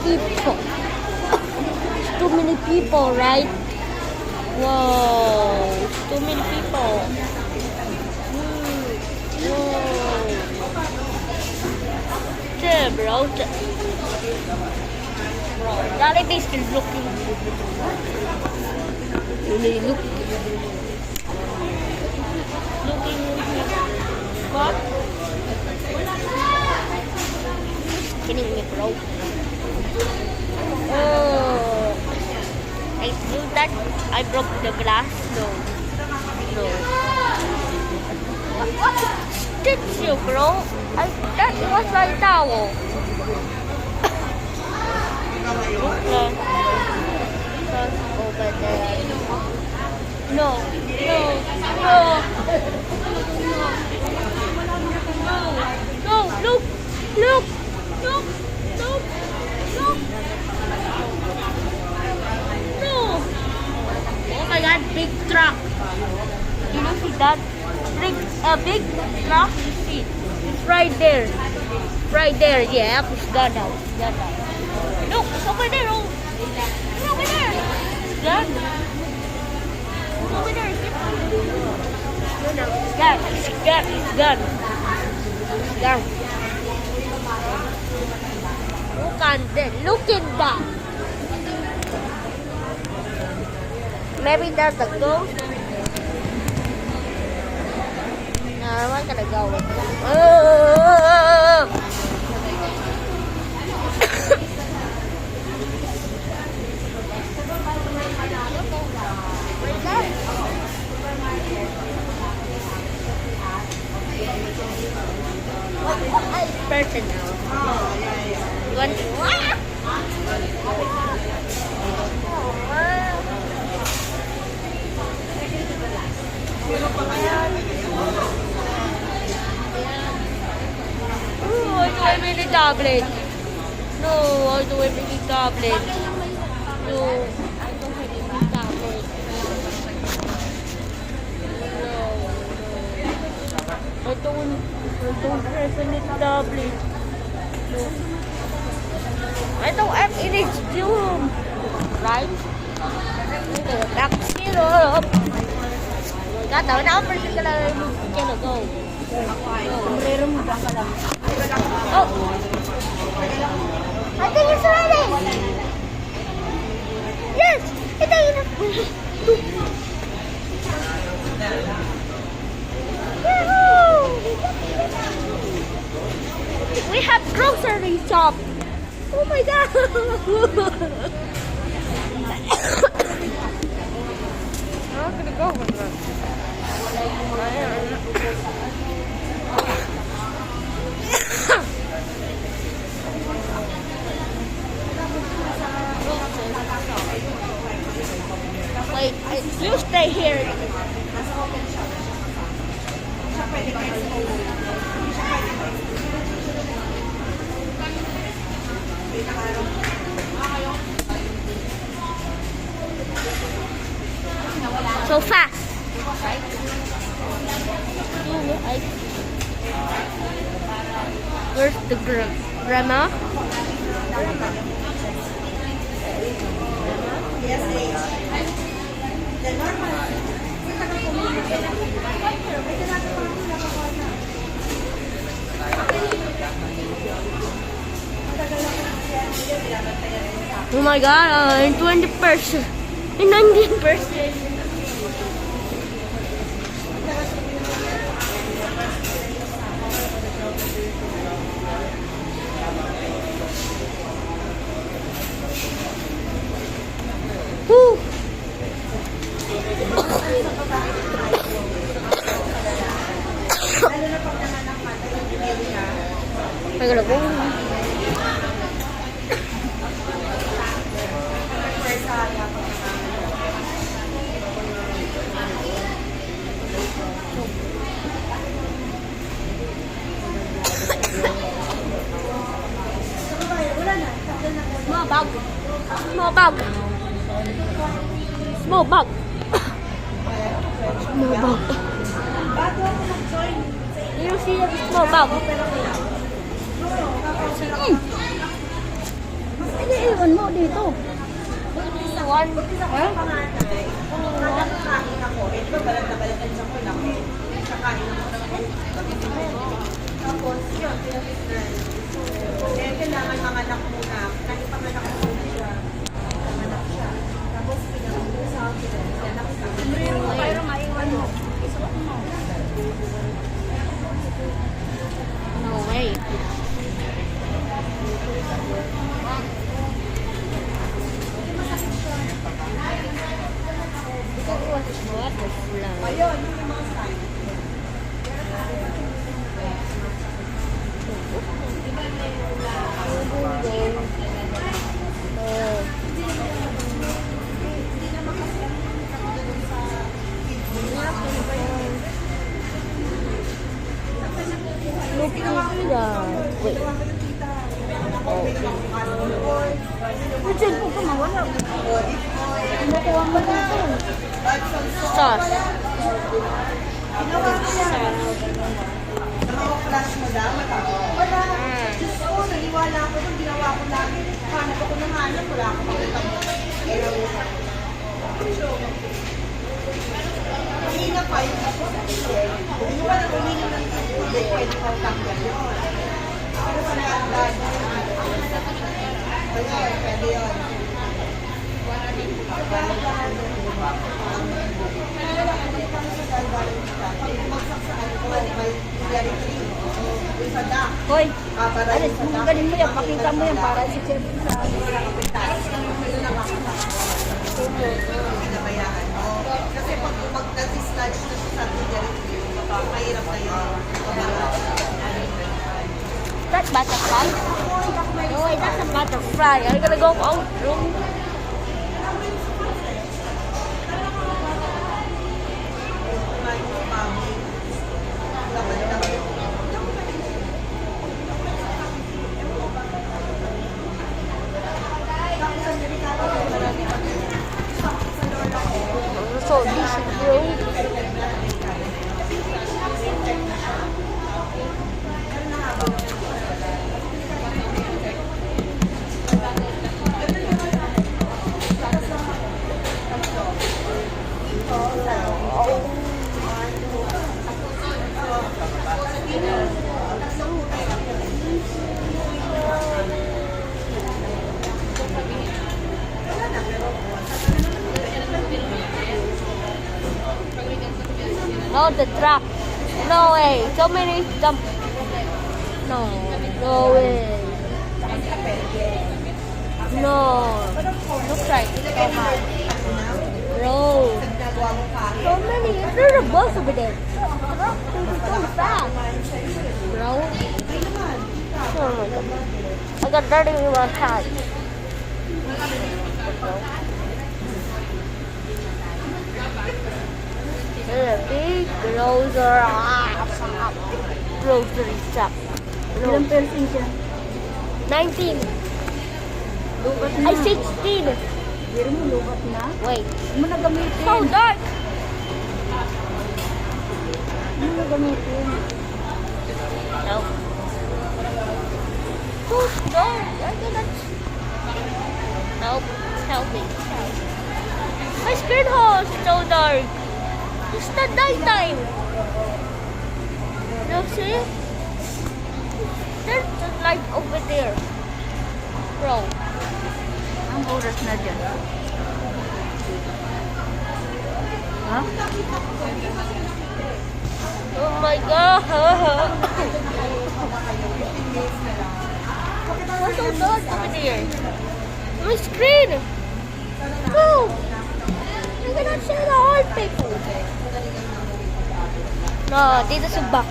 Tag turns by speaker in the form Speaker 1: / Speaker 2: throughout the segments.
Speaker 1: people. Too many people, right? Whoa, too many people. Whoa. Yeah, bro. Bro, Jollibee is still looking. Really looking. What? Kidding me, bro. Oh, I do that. I broke the glass. No, no. What did you, bro? That was my towel. Over there. No, no, no. No, look, look, look, look, look. No. Oh my God, big truck. Did you see that? Big truck, you see? It's right there. Right there, yeah, it's gone now. It's gone now. Look, it's over there. Oh. It's over there. It's gone. It's over there. It's gone. It's gone. It's gone. It's gone. Look at that. Look at that. Maybe that's a ghost. No, I'm not gonna go with that. Person now. You want to I really tablet. No, I don't have any tablet. No, I don't have any tablet. No, I don't have any tablet. No. I don't have any Zoom. Right? Back syrup. Got the number you can go. Oh, I think it's ready. Yes, I think it's we have grocery shop. Oh my God. I'm not gonna go with that. Wait, you stay here. So fast. Where's the grandma?
Speaker 2: Yes, the normal.
Speaker 1: Oh my God, in 20%, in 19%. Woo! I gotta go. Small bug. Small bug. Small bug. Small bug. You see the small bug?
Speaker 3: iwan mo dito.
Speaker 1: One.
Speaker 3: Ha?
Speaker 2: Nakakain ako. Eh, di ba balat na balatan siya ko lang eh. Kakain ako sa tapos, yun, pinapit na. Eh, kailangan manganak muna. Nakipanganak ko siya. Manganak siya. Tapos, pinapit sa akin. Pinanak sa akin.
Speaker 3: Pero maiwan mo. Isuot mo.
Speaker 1: No way. What the flower?
Speaker 2: Ayun, yung mga sign.
Speaker 1: Look at that. Wait.
Speaker 3: Richard, kung kumawala. Kinukuha mo dito.
Speaker 1: Sauce.
Speaker 2: Ginawa ko yan. Nakawa-flash mo daw? Wala. Diyos ko, naniwala ako nung ginawa ko lagi. Hanap ako ng hanap. Wala ako makita mo. Kanina pa yung ako sa picture. Hindi ba nang uminom ng tubig, pwede ko tanggal yun. Ano pa na-upload? Ayun, pwede yun.
Speaker 3: Hoy,
Speaker 2: Para
Speaker 3: alis, galing mo yan. Pakita mo yan para si Chef sa
Speaker 2: pinabayaan mo. Kasi pag nag-dislodge na siya sa directly, mahirap na yun.
Speaker 1: That butterfly? No, wait, that's a butterfly. I'm gonna go out room. So this is bro. No, the trap. No way. So many jump. No. No way. No. Looks like so much. Bro. So many. There's a bus over there. So fast. Bro. Oh my god. I got dirty in my hand. There's a big grocery shop.
Speaker 3: ilang person siya.
Speaker 1: 19.
Speaker 3: Lubat na.
Speaker 1: Ay, 16.
Speaker 3: Biro mo, lubat na.
Speaker 1: Wait.
Speaker 3: Hindi mo na gamitin.
Speaker 1: So dark.
Speaker 3: Hindi mo na gamitin.
Speaker 1: No. So dark. I cannot. Nope. Help me. My screen hole is so dark. It's the nighttime. You see? There's the light over there. Bro.
Speaker 3: Ang oras na dyan. Ha?
Speaker 1: Oh my god. What's so dark over there? My screen. No. I cannot see the whole people. No, dito sa back.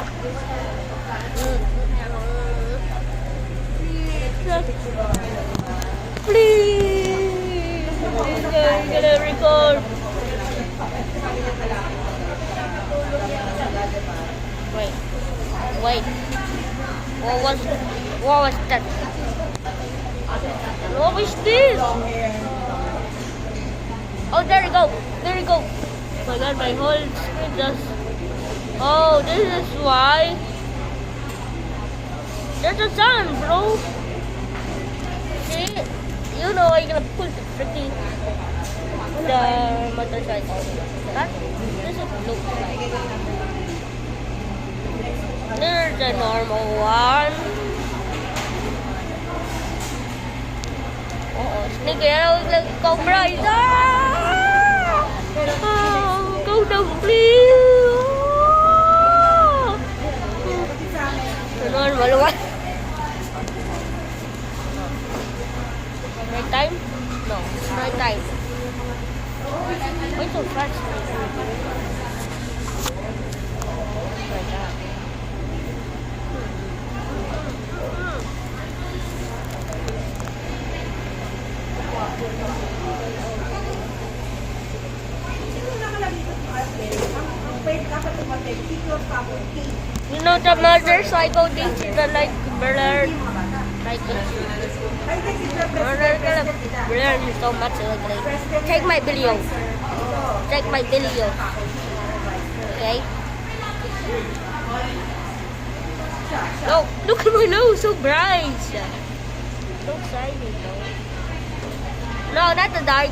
Speaker 1: Please. I'm gonna record. Wait. Wait. What was that? What was this? Oh, there you go. There you go. Oh my god, my whole screen just... Oh, this is why. There's a sun, bro. See? You know, I'm gonna pull the freaking the motorcycle. That this is look like. There's the normal one. Oh, sneaky out like Cobra. Oh, go down, please. The normal one. Night time? No, night time. Why so fast?
Speaker 2: Sino nakalagay sa ate? Ang pwede dapat tumatay, secret faculty.
Speaker 1: You know the motorcycle things is the like blurred. Like
Speaker 2: Ay, kasi sila
Speaker 1: blurred so much like. Take my video. Take my video. Okay? No, look at my nose, so bright. So shiny though. No, not the dark.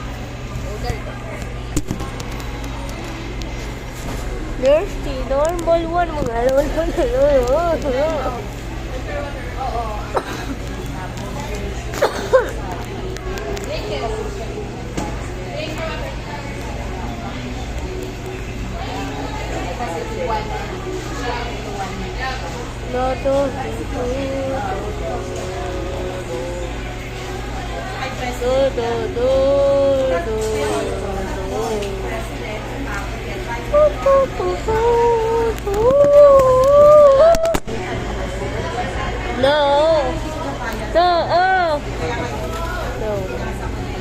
Speaker 1: There's the normal one, mga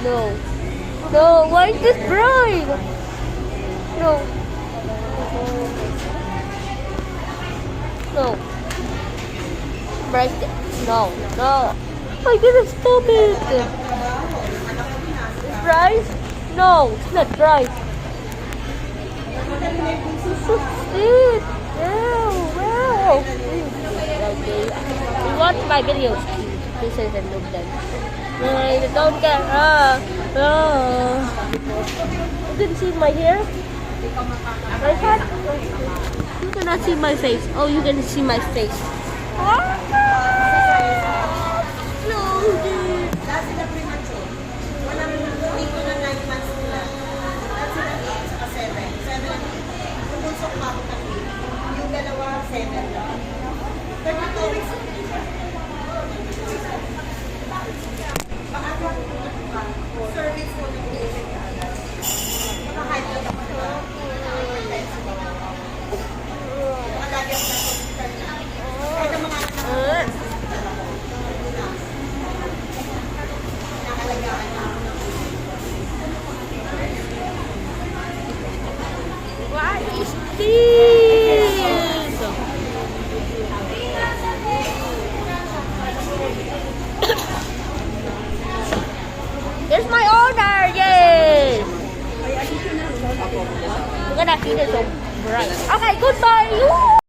Speaker 1: No. No, why is this bright? No. No. Bright. No. I gotta stop it. It's bright? No, it's not bright. Sit. Wow. Okay. You watch my videos. This is a look then. I don't get. You can see my hair. My head. You cannot see my face. Oh, you can see my face.
Speaker 2: Dahil sila premature. Walang hindi ko na 9 months nila. Dahil sila 8 saka 7. 7 and 8. Tumunsok pa ako ng 8. Yung dalawa, 7 lang. 32 weeks. Baka service ko ng 8. Baka kahit lang ako na. Baka lagi ako sa hospital na. Kahit ang mga anak
Speaker 1: What is this? Here's my order, yay! We're gonna see this so bright. Okay, goodbye!